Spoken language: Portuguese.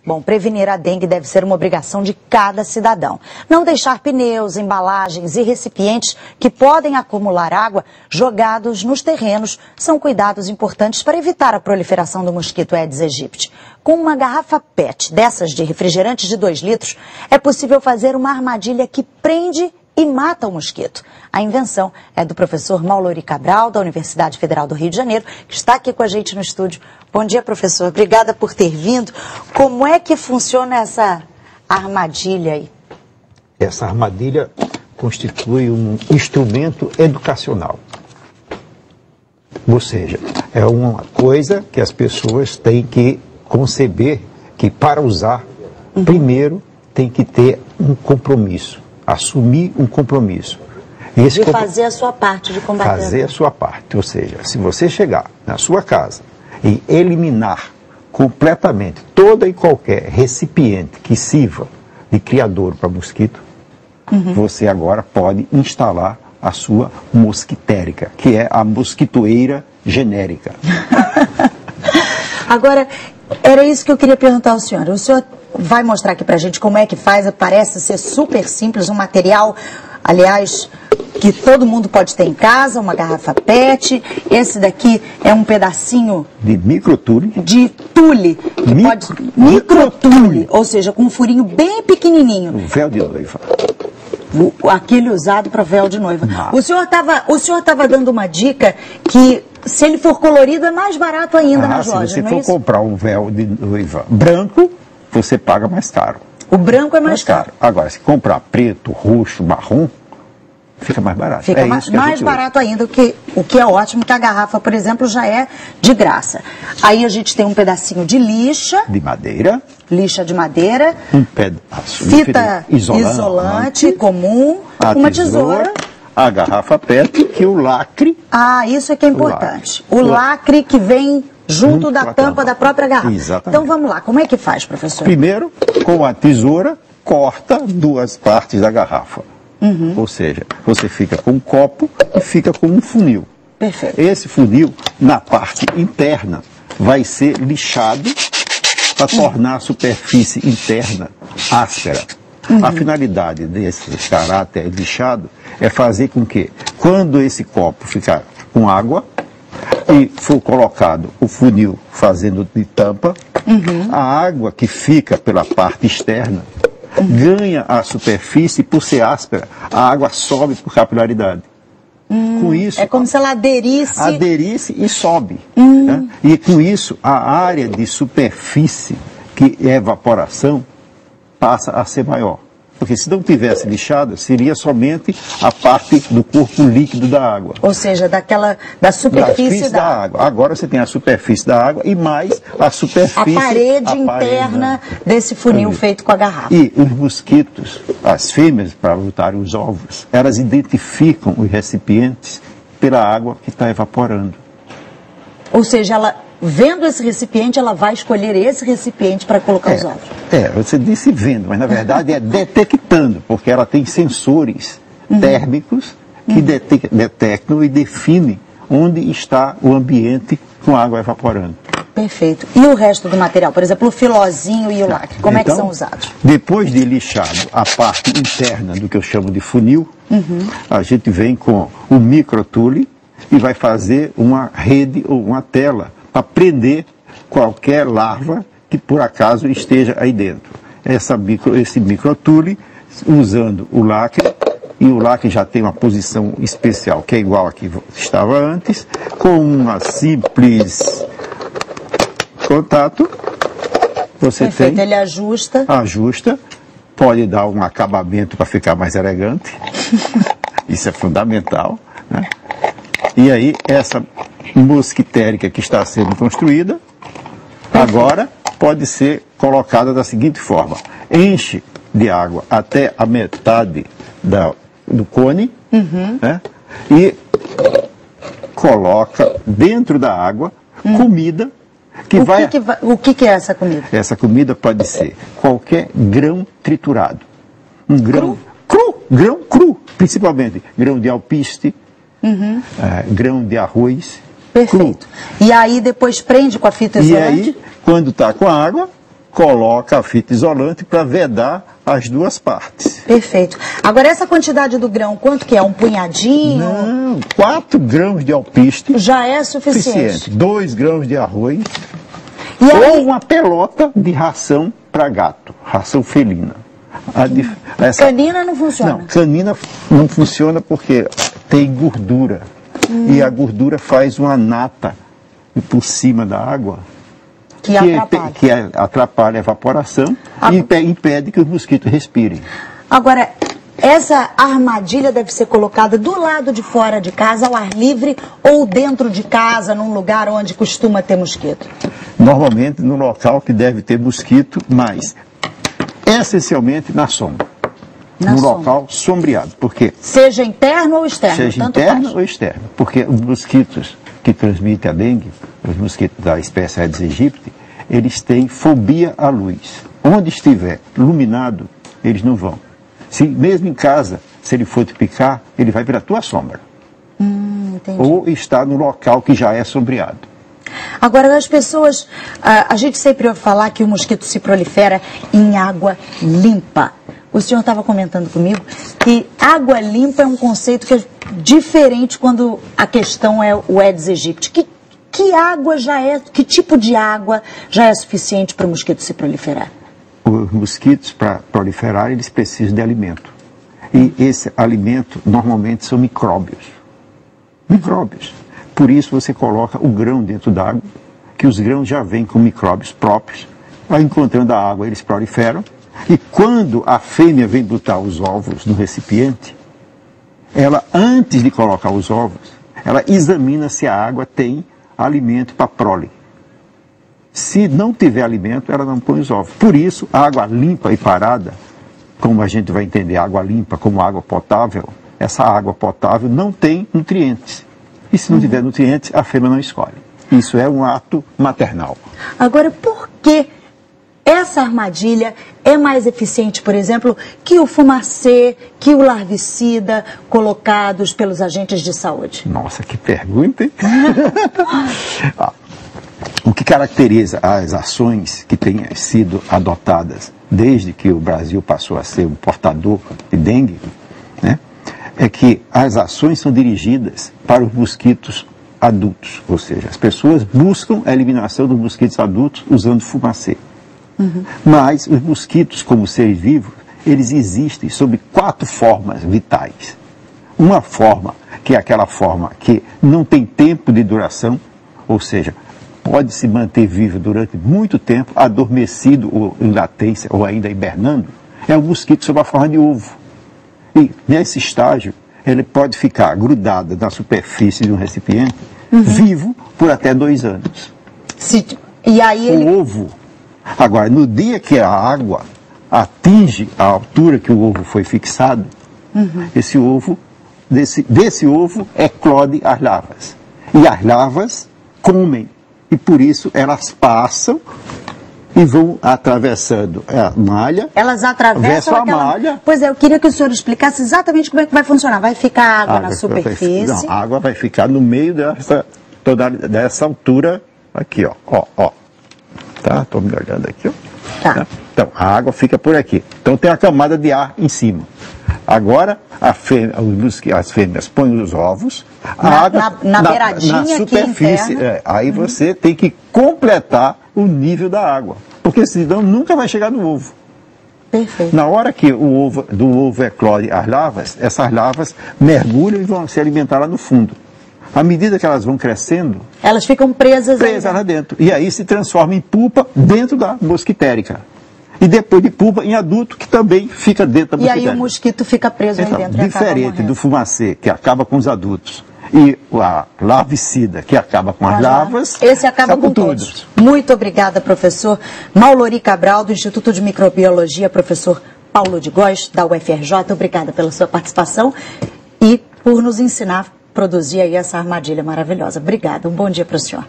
Bom, prevenir a dengue deve ser uma obrigação de cada cidadão. Não deixar pneus, embalagens e recipientes que podem acumular água jogados nos terrenos são cuidados importantes para evitar a proliferação do mosquito Aedes aegypti. Com uma garrafa PET dessas de refrigerante de 2 litros, é possível fazer uma armadilha que prende e mata o mosquito. A invenção é do professor Maulori Cabral, da Universidade Federal do Rio de Janeiro, que está aqui com a gente no estúdio. Bom dia, professor. Obrigada por ter vindo. Como é que funciona essa armadilha aí? Essa armadilha constitui um instrumento educacional. Ou seja, é uma coisa que as pessoas têm que conceber que para usar, primeiro tem que ter um compromisso. Assumir um compromisso. De fazer a sua parte, de combater. Fazer a sua parte. Ou seja, se você chegar na sua casa e eliminar completamente toda e qualquer recipiente que sirva de criadouro para mosquito, você agora pode instalar a sua mosquitérica, que é a mosquitoeira genérica. Agora, era isso que eu queria perguntar ao senhor. O senhor vai mostrar aqui pra gente como é que faz, parece ser super simples, um material, aliás, que todo mundo pode ter em casa, uma garrafa PET. Esse daqui é um pedacinho de microtule. De tule. Microtule, ou seja, com um furinho bem pequenininho. Um véu de noiva. Aquele usado para véu de noiva. O senhor estava dando uma dica que, se ele for colorido, é mais barato ainda nas lojas, se não você é for comprar um véu de noiva branco, você paga mais caro. O branco é mais caro. Agora, se comprar preto, roxo, marrom, fica mais barato. Fica mais barato ainda, o que é ótimo, que a garrafa, por exemplo, já é de graça. Aí a gente tem um pedacinho de lixa. De madeira. Lixa de madeira. Um pedaço fita isolante comum. Uma tesoura. A garrafa PET e o lacre. Ah, isso é que é importante. O lacre que vem junto da tampa da própria garrafa. Exatamente. Então vamos lá, como é que faz, professor? Primeiro, com a tesoura, corta 2 partes da garrafa. Ou seja, você fica com um copo e fica com um funil. Perfeito. Esse funil, na parte interna, vai ser lixado para tornar a superfície interna áspera. A finalidade desse caráter lixado é fazer com que, quando esse copo ficar com água e for colocado o funil fazendo de tampa, a água que fica pela parte externa ganha a superfície, por ser áspera, a água sobe por capilaridade. Com isso, é como se ela aderisse. Aderisse e sobe. Né? E com isso, a área de superfície, que é evaporação, passa a ser maior. Porque se não tivesse lixado, seria somente a parte do corpo líquido da água. Ou seja, da superfície da água. Agora você tem a superfície da água e mais a superfície... A parede interna desse funil feito com a garrafa. E os mosquitos, as fêmeas, para botarem os ovos, elas identificam os recipientes pela água que está evaporando. Ou seja, ela, vendo esse recipiente, ela vai escolher esse recipiente para colocar os ovos. Você disse vendo, mas na verdade é detectando, porque ela tem sensores térmicos que detectam e definem onde está o ambiente com a água evaporando. Perfeito. E o resto do material? Por exemplo, o filozinho e o lacre, como é que são usados? Depois de lixado a parte interna do que eu chamo de funil, a gente vem com o microtule e vai fazer uma rede ou uma tela para prender qualquer larva que por acaso esteja aí dentro. Esse microtule, usando o lacre, e o lacre já tem uma posição especial, que é igual a que estava antes, com uma simples contato, você Perfeito, tem... ele ajusta. Ajusta, pode dar um acabamento para ficar mais elegante, isso é fundamental, né? E aí, essa mosquitérica que está sendo construída, agora pode ser colocada da seguinte forma: enche de água até a metade do cone, né? E coloca dentro da água comida que O que é essa comida? Essa comida pode ser qualquer grão triturado. Um grão grão cru, principalmente grão de alpiste, grão de arroz. Perfeito. Cru. E aí depois prende com a fita isolante? E aí, quando está com a água, coloca a fita isolante para vedar as duas partes. Perfeito. Agora, essa quantidade do grão, quanto que é? Um punhadinho? Não, 4 grãos de alpiste já é suficiente. 2 grãos de arroz E aí... ou uma pelota de ração para gato, ração felina. Canina não funciona? Não, canina não funciona porque tem gordura. E a gordura faz uma nata por cima da água que atrapalha a evaporação e impede que os mosquitos respirem. Agora, essa armadilha deve ser colocada do lado de fora de casa, ao ar livre, ou dentro de casa, num lugar onde costuma ter mosquito? Normalmente no local que deve ter mosquito, mas essencialmente na sombra. No local sombreado. Porque seja interno ou externo? Seja interno ou externo. Porque os mosquitos que transmitem a dengue, os mosquitos da espécie Aedes aegypti, eles têm fobia à luz. Onde estiver iluminado, eles não vão. Mesmo em casa, se ele for te picar, ele vai para a tua sombra. Entendi. Ou está no local que já é sombreado. Agora, as pessoas, a gente sempre ouve falar que o mosquito se prolifera em água limpa. O senhor estava comentando comigo que água limpa é um conceito que é diferente quando a questão é o Aedes aegypti. Que água já é, que tipo de água já é suficiente para o mosquito se proliferar? Os mosquitos, para proliferar, eles precisam de alimento. E esse alimento, normalmente, são micróbios. Micróbios. Por isso, você coloca o grão dentro da água, que os grãos já vêm com micróbios próprios. Vai encontrando a água, eles proliferam. E quando a fêmea vem botar os ovos no recipiente, ela, antes de colocar os ovos, ela examina se a água tem alimento para prole. Se não tiver alimento, ela não põe os ovos. Por isso, a água limpa e parada, como a gente vai entender água limpa como água potável, essa água potável não tem nutrientes. E se não tiver nutrientes, a fêmea não escolhe. Isso é um ato maternal. Agora, por que essa armadilha é mais eficiente, por exemplo, que o fumacê, que o larvicida colocados pelos agentes de saúde? Nossa, que pergunta, hein? O que caracteriza as ações que têm sido adotadas desde que o Brasil passou a ser um portador de dengue, né, é que as ações são dirigidas para os mosquitos adultos, ou seja, as pessoas buscam a eliminação dos mosquitos adultos usando fumacê. Mas os mosquitos, como seres vivos, eles existem sob 4 formas vitais. Uma forma, que é aquela forma que não tem tempo de duração, ou seja, pode se manter vivo durante muito tempo, adormecido ou em latência, ou ainda hibernando, é o mosquito sob a forma de ovo. E nesse estágio, ele pode ficar grudado na superfície de um recipiente, vivo por até 2 anos. E aí ele... O ovo. Agora, no dia que a água atinge a altura que o ovo foi fixado, esse ovo, desse ovo eclode as larvas. E as larvas comem. E por isso elas passam e vão atravessando a malha. Elas atravessam a malha. Pois é, eu queria que o senhor explicasse exatamente como é que vai funcionar. Vai ficar água na superfície? Não, a água vai ficar no meio dessa altura aqui, ó. Tá? Estou me olhando aqui, ó. Tá. Então, a água fica por aqui. Então tem a camada de ar em cima. Agora, as fêmeas põem os ovos, na beiradinha na superfície. Aqui aí você tem que completar o nível da água, porque senão nunca vai chegar no ovo. Perfeito. Na hora que do ovo eclode as larvas, essas larvas mergulham e vão se alimentar lá no fundo. À medida que elas vão crescendo, elas ficam presas lá dentro. E aí se transforma em pupa dentro da mosquitérica. E depois de pupa em adulto, que também fica dentro da mosquitérica. E aí o mosquito fica preso aí dentro. Diferente do fumacê, que acaba com os adultos, e a larvicida, que acaba com as larvas, esse acaba com todos. Muito obrigada, professor Maulori Cabral, do Instituto de Microbiologia, professor Paulo de Góes, da UFRJ. Obrigada pela sua participação e por nos ensinar a produzir aí essa armadilha maravilhosa. Obrigada, um bom dia para o senhor.